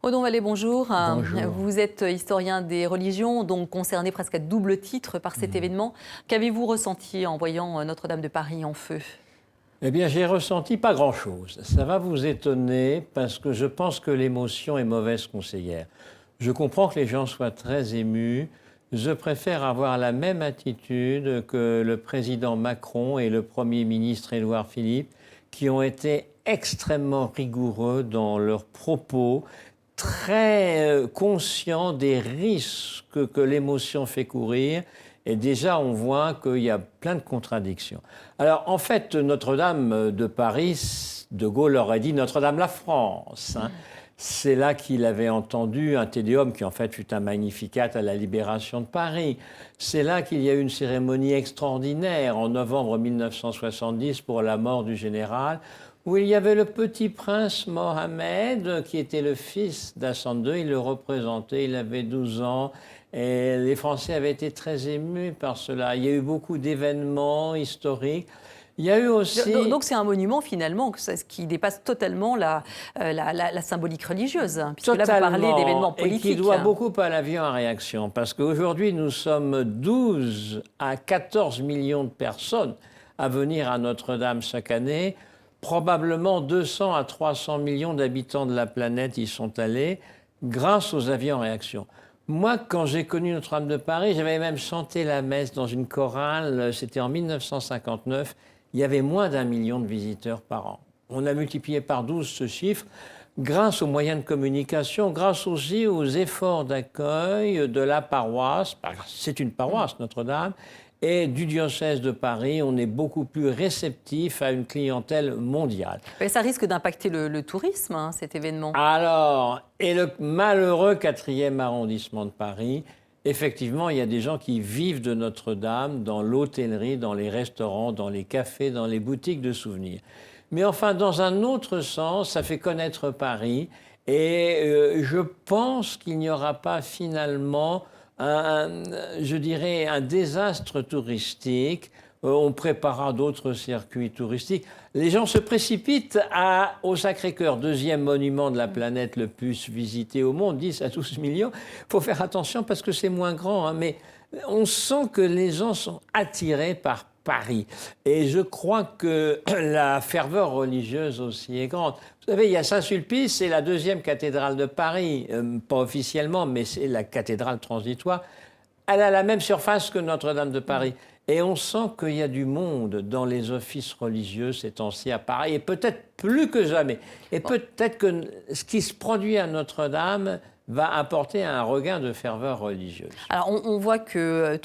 Odon Vallée, bonjour. Bonjour. Vous êtes historien des religions, donc concerné presque à double titre par cet événement. Qu'avez-vous ressenti en voyant Notre-Dame de Paris en feu? Eh bien, j'ai ressenti pas grand-chose. Ça va vous étonner parce que je pense que l'émotion est mauvaise conseillère. Je comprends que les gens soient très émus. Je préfère avoir la même attitude que le président Macron et le Premier ministre Édouard Philippe, qui ont été extrêmement rigoureux dans leurs propos, très conscients des risques que l'émotion fait courir. Et déjà, on voit qu'il y a plein de contradictions. Alors, en fait, Notre-Dame de Paris, De Gaulle aurait dit Notre-Dame la France. C'est là qu'il avait entendu un tédéum qui, en fait, fut un magnificat à la libération de Paris. C'est là qu'il y a eu une cérémonie extraordinaire en novembre 1970 pour la mort du général, où il y avait le petit prince Mohamed, qui était le fils d'Hassan II. Il le représentait, il avait 12 ans. Et les Français avaient été très émus par cela. Il y a eu beaucoup d'événements historiques. Il y a eu aussi... Donc c'est un monument finalement qui dépasse totalement la symbolique religieuse, hein, puisque là vous parlez d'événements politiques. Et qui doit beaucoup à l'avion à réaction, parce qu'aujourd'hui nous sommes 12 à 14 millions de personnes à venir à Notre-Dame chaque année. Probablement 200 à 300 millions d'habitants de la planète y sont allés grâce aux avions en réaction. Moi, quand j'ai connu Notre-Dame de Paris, j'avais même chanté la messe dans une chorale, c'était en 1959. Il y avait moins d'1 million de visiteurs par an. On a multiplié par 12 ce chiffre grâce aux moyens de communication, grâce aussi aux efforts d'accueil de la paroisse. C'est une paroisse, Notre-Dame. Et du diocèse de Paris, on est beaucoup plus réceptif à une clientèle mondiale. Mais ça risque d'impacter le tourisme, hein, cet événement. Alors, et le malheureux 4e arrondissement de Paris, effectivement, il y a des gens qui vivent de Notre-Dame dans l'hôtellerie, dans les restaurants, dans les cafés, dans les boutiques de souvenirs. Mais enfin, dans un autre sens, ça fait connaître Paris. Et je pense qu'il n'y aura pas finalement je dirais, un désastre touristique. On préparera d'autres circuits touristiques. Les gens se précipitent au Sacré-Cœur, deuxième monument de la planète le plus visité au monde, 10 à 12 millions. Il faut faire attention parce que c'est moins grand, hein, mais on sent que les gens sont attirés par Paris. Et je crois que la ferveur religieuse aussi est grande. Vous savez, il y a Saint-Sulpice, c'est la deuxième cathédrale de Paris, pas officiellement, mais c'est la cathédrale transitoire. Elle a la même surface que Notre-Dame de Paris. Et on sent qu'il y a du monde dans les offices religieux ces temps-ci à Paris, et peut-être plus que jamais. Et peut-être que ce qui se produit à Notre-Dame va apporter un regain de ferveur religieuse. Alors on voit que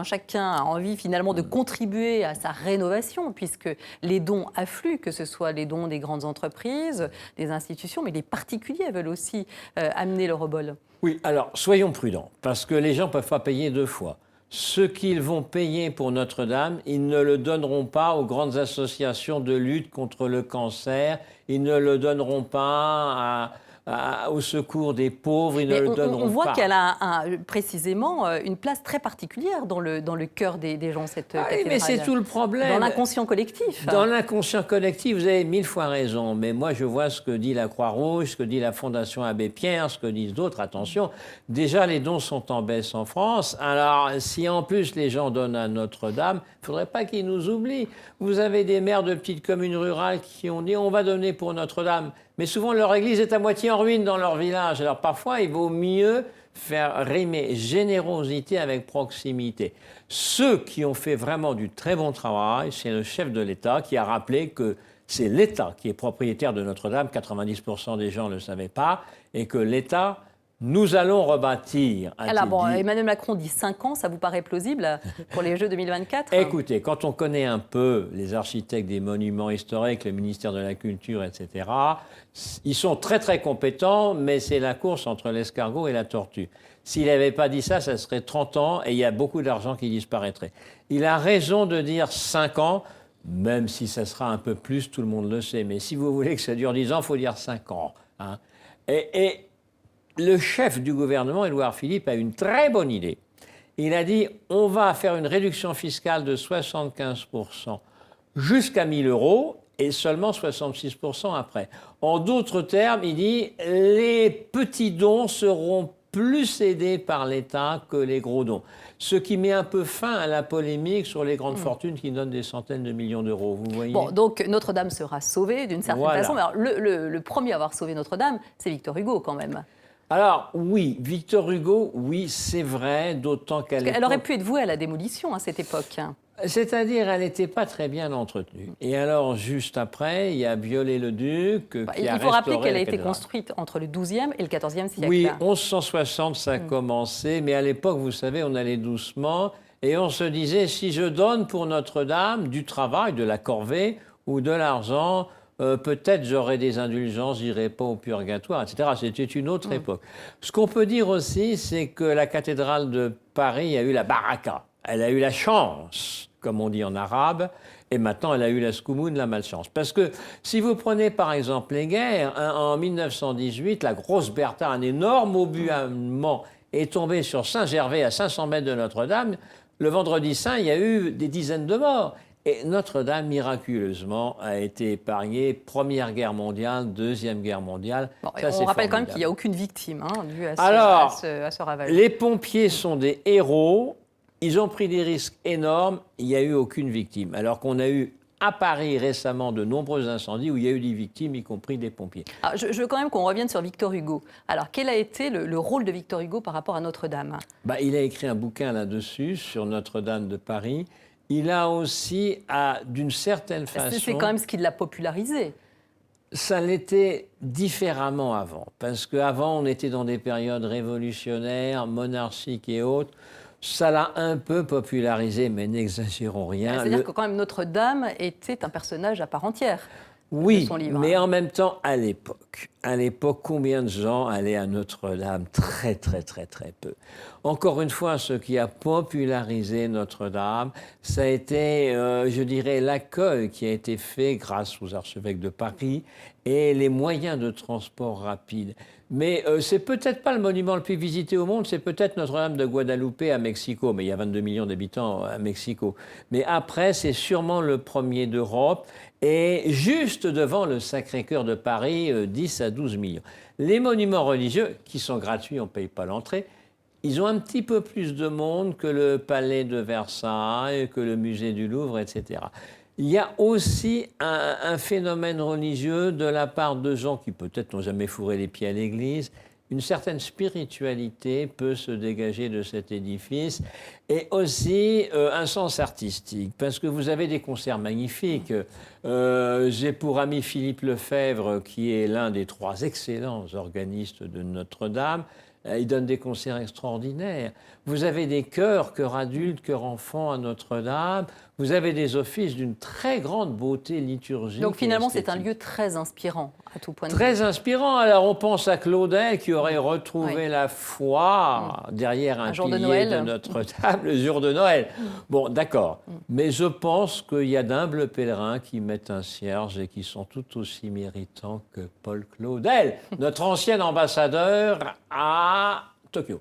chacun a envie finalement de contribuer à sa rénovation, puisque les dons affluent, que ce soit les dons des grandes entreprises, des institutions, mais les particuliers veulent aussi amener leur obol. Oui, alors soyons prudents, parce que les gens ne peuvent pas payer deux fois. Ce qu'ils vont payer pour Notre-Dame, ils ne le donneront pas aux grandes associations de lutte contre le cancer, ils ne le donneront pas au secours des pauvres, ils ne le donneront pas. On voit qu'elle a précisément une place très particulière dans le cœur des gens, cette cathédrale. Mais c'est tout le problème. Dans l'inconscient collectif. Dans l'inconscient collectif, vous avez 1000 fois raison. Mais moi, je vois ce que dit la Croix-Rouge, ce que dit la Fondation Abbé Pierre, ce que disent d'autres. Attention, déjà, les dons sont en baisse en France. Alors, si en plus les gens donnent à Notre-Dame, il ne faudrait pas qu'ils nous oublient. Vous avez des maires de petites communes rurales qui ont dit « on va donner pour Notre-Dame ». Mais souvent, leur église est à moitié en ruine dans leur village. Alors parfois, il vaut mieux faire rimer générosité avec proximité. Ceux qui ont fait vraiment du très bon travail, c'est le chef de l'État qui a rappelé que c'est l'État qui est propriétaire de Notre-Dame, 90% des gens ne le savaient pas, et que l'État... Nous allons rebâtir. Alors bon, Emmanuel Macron dit 5 ans, ça vous paraît plausible pour les Jeux 2024 ? Écoutez, quand on connaît un peu les architectes des monuments historiques, le ministère de la Culture, etc., ils sont très très compétents, mais c'est la course entre l'escargot et la tortue. S'il n'avait pas dit ça, ça serait 30 ans et il y a beaucoup d'argent qui disparaîtrait. Il a raison de dire 5 ans, même si ça sera un peu plus, tout le monde le sait. Mais si vous voulez que ça dure 10 ans, il faut dire 5 ans. Hein. Et le chef du gouvernement, Édouard Philippe, a une très bonne idée. Il a dit on va faire une réduction fiscale de 75% jusqu'à 1 000 euros et seulement 66% après. En d'autres termes, il dit les petits dons seront plus aidés par l'État que les gros dons. Ce qui met un peu fin à la polémique sur les grandes fortunes qui donnent des centaines de millions d'euros. Vous voyez ? Bon, donc Notre-Dame sera sauvée d'une certaine façon. Mais alors, le premier à avoir sauvé Notre-Dame, c'est Victor Hugo quand même. Alors oui, Victor Hugo, oui, c'est vrai, d'autant qu'elle Elle aurait pu être vouée à la démolition à cette époque. C'est-à-dire, elle n'était pas très bien entretenue. Et alors, juste après, il y a Viollet-le-Duc qui a restauré. Il faut rappeler qu'elle a été construite entre le XIIe et le XIVe siècle. Oui, 1160, ça a commencé. Mais à l'époque, vous savez, on allait doucement. Et on se disait, si je donne pour Notre-Dame du travail, de la corvée ou de l'argent, peut-être j'aurai des indulgences, j'irai pas au purgatoire, etc. C'était une autre époque. Ce qu'on peut dire aussi, c'est que la cathédrale de Paris a eu la baraka. Elle a eu la chance, comme on dit en arabe, et maintenant elle a eu la scoumoune, la malchance. Parce que si vous prenez par exemple les guerres, en 1918, la grosse Bertha, un énorme obus allemand, est tombé sur Saint-Gervais à 500 mètres de Notre-Dame. Le vendredi saint, il y a eu des dizaines de morts. Et Notre-Dame, miraculeusement, a été épargnée. Première guerre mondiale, Deuxième guerre mondiale. Bon, on rappelle quand même qu'il n'y a aucune victime due à ce ravage. Les pompiers sont des héros. Ils ont pris des risques énormes. Il n'y a eu aucune victime. Alors qu'on a eu à Paris récemment de nombreux incendies où il y a eu des victimes, y compris des pompiers. Alors, je veux quand même qu'on revienne sur Victor Hugo. Alors, quel a été le rôle de Victor Hugo par rapport à Notre-Dame ? Il a écrit un bouquin là-dessus, sur Notre-Dame de Paris. Il a aussi, d'une certaine façon... C'est quand même ce qui l'a popularisé. Ça l'était différemment avant. Parce qu'avant, on était dans des périodes révolutionnaires, monarchiques et autres. Ça l'a un peu popularisé, mais n'exagérons rien. C'est-à-dire que quand même Notre-Dame était un personnage à part entière. Oui, mais en même temps, à l'époque, combien de gens allaient à Notre-Dame ? Très, très, très, très peu. Encore une fois, ce qui a popularisé Notre-Dame, ça a été, je dirais, l'accueil qui a été fait grâce aux archevêques de Paris et les moyens de transport rapides. Mais c'est peut-être pas le monument le plus visité au monde, c'est peut-être Notre-Dame de Guadalupe à Mexico, mais il y a 22 millions d'habitants à Mexico. Mais après, c'est sûrement le premier d'Europe, et juste devant le Sacré-Cœur de Paris, 10 à 12 millions. Les monuments religieux, qui sont gratuits, on ne paye pas l'entrée, ils ont un petit peu plus de monde que le palais de Versailles, que le musée du Louvre, etc. Il y a aussi un phénomène religieux de la part de gens qui peut-être n'ont jamais fourré les pieds à l'église. Une certaine spiritualité peut se dégager de cet édifice et aussi un sens artistique, parce que vous avez des concerts magnifiques. J'ai pour ami Philippe Lefebvre, qui est l'un des 3 excellents organistes de Notre-Dame. Il donne des concerts extraordinaires. Vous avez des chœurs adultes, chœurs enfants à Notre-Dame. Vous avez des offices d'une très grande beauté liturgique. Donc finalement, c'est un lieu très inspirant à tout point de vue. Très inspirant. Alors on pense à Claudel qui aurait retrouvé la foi derrière un pilier de Notre-Dame le jour de Noël. Bon, d'accord. Mais je pense qu'il y a d'humbles pèlerins qui mettent un cierge et qui sont tout aussi méritants que Paul Claudel, notre ancien ambassadeur à Tokyo.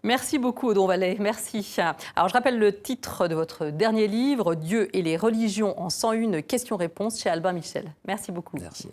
Merci beaucoup, Audon Vallet. Merci. Alors, je rappelle le titre de votre dernier livre, Dieu et les religions en 101 questions-réponses chez Albin Michel. Merci beaucoup. Merci.